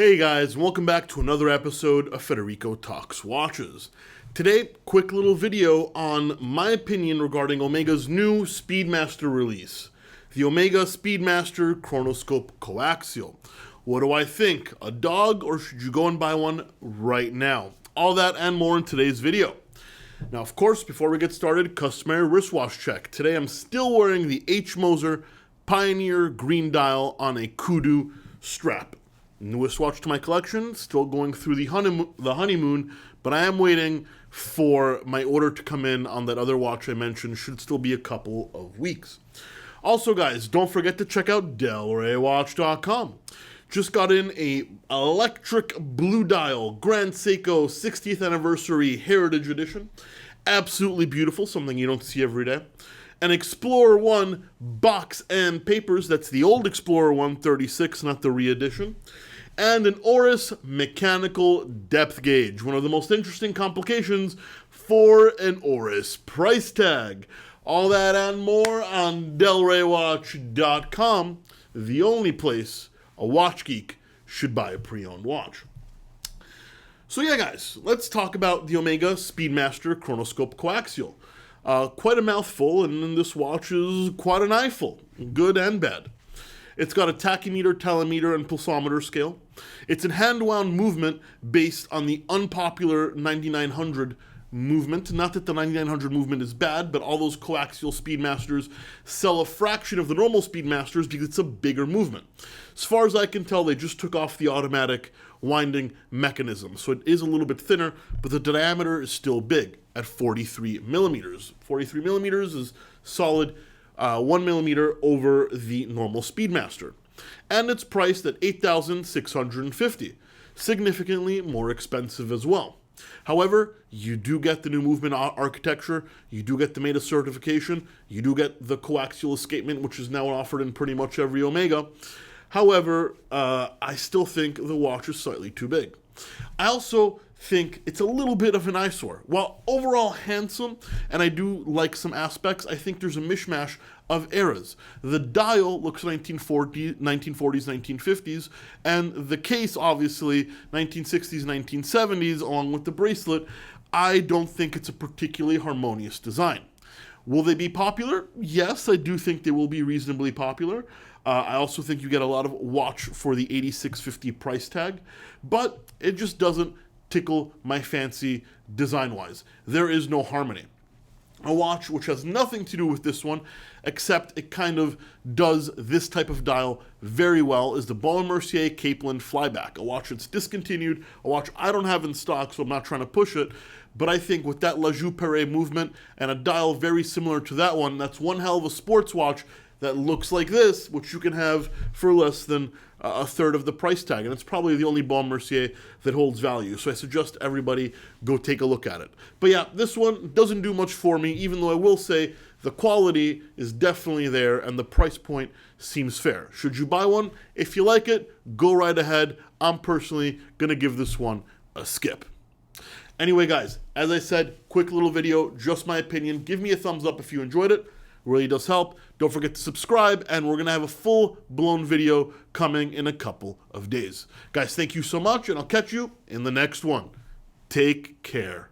Hey guys, welcome back to another episode of Federico Talks Watches. Today, quick little video on my opinion regarding Omega's new Speedmaster release, the Omega Speedmaster Chronoscope Coaxial. What do I think? A dog, or should you go and buy one right now? All that and more in today's video. Now, of course, before we get started, customary wristwatch check. Today I'm still wearing the H. Moser Pioneer green dial on a kudu strap. Newest watch to my collection, still going through the honeymoon, but I am waiting for my order to come in on that other watch I mentioned. Should still be a couple of weeks. Also, guys, don't forget to check out delraywatch.com. Just got in a electric blue dial Grand Seiko 60th Anniversary Heritage Edition. Absolutely beautiful, something you don't see every day. An Explorer 1 box and papers, that's the old Explorer 136, not the re-edition. And an Oris mechanical depth gauge, one of the most interesting complications for an Oris price tag. All that and more on delraywatch.com, the only place a watch geek should buy a pre-owned watch. So yeah, guys, let's talk about the Omega Speedmaster Chronoscope Coaxial. Quite a mouthful, and this watch is quite an eyeful, good and bad. It's got a tachymeter, telemeter, and pulsometer scale. It's in hand-wound movement based on the unpopular 9900 movement. Not that the 9900 movement is bad, but all those coaxial Speedmasters sell a fraction of the normal Speedmasters because it's a bigger movement. As far as I can tell, they just took off the automatic winding mechanism. So it is a little bit thinner, but the diameter is still big at 43 millimeters. 43 millimeters is solid 1 millimeter over the normal Speedmaster. And it's priced at $8,650, significantly more expensive as well. However, you do get the new movement architecture, you do get the META certification, you do get the coaxial escapement, which is now offered in pretty much every Omega. However, I still think the watch is slightly too big. I also think it's a little bit of an eyesore. While overall handsome, and I do like some aspects, I think there's a mishmash of eras. The dial looks 1940s, 1950s, and the case, obviously, 1960s, 1970s, along with the bracelet. I don't think it's a particularly harmonious design. Will they be popular? Yes, I do think they will be reasonably popular. I also think you get a lot of watch for the $8,650 price tag, but it just doesn't tickle my fancy design-wise. There is no harmony. A watch which has nothing to do with this one, except it kind of does this type of dial very well, is the Ball & Mercier Capeland Flyback, a watch that's discontinued, a watch I don't have in stock, so I'm not trying to push it, but I think with that La Joue Perret movement and a dial very similar to that one, that's one hell of a sports watch that looks like this, which you can have for less than a third of the price tag. And it's probably the only Ball & Mercier that holds value. So I suggest everybody go take a look at it. But yeah, this one doesn't do much for me, even though I will say the quality is definitely there and the price point seems fair. Should you buy one? If you like it, go right ahead. I'm personally going to give this one a skip. Anyway, guys, as I said, quick little video, just my opinion. Give me a thumbs up if you enjoyed it. Really does help. Don't forget to subscribe, and we're going to have a full-blown video coming in a couple of days. Guys, thank you so much, and I'll catch you in the next one. Take care.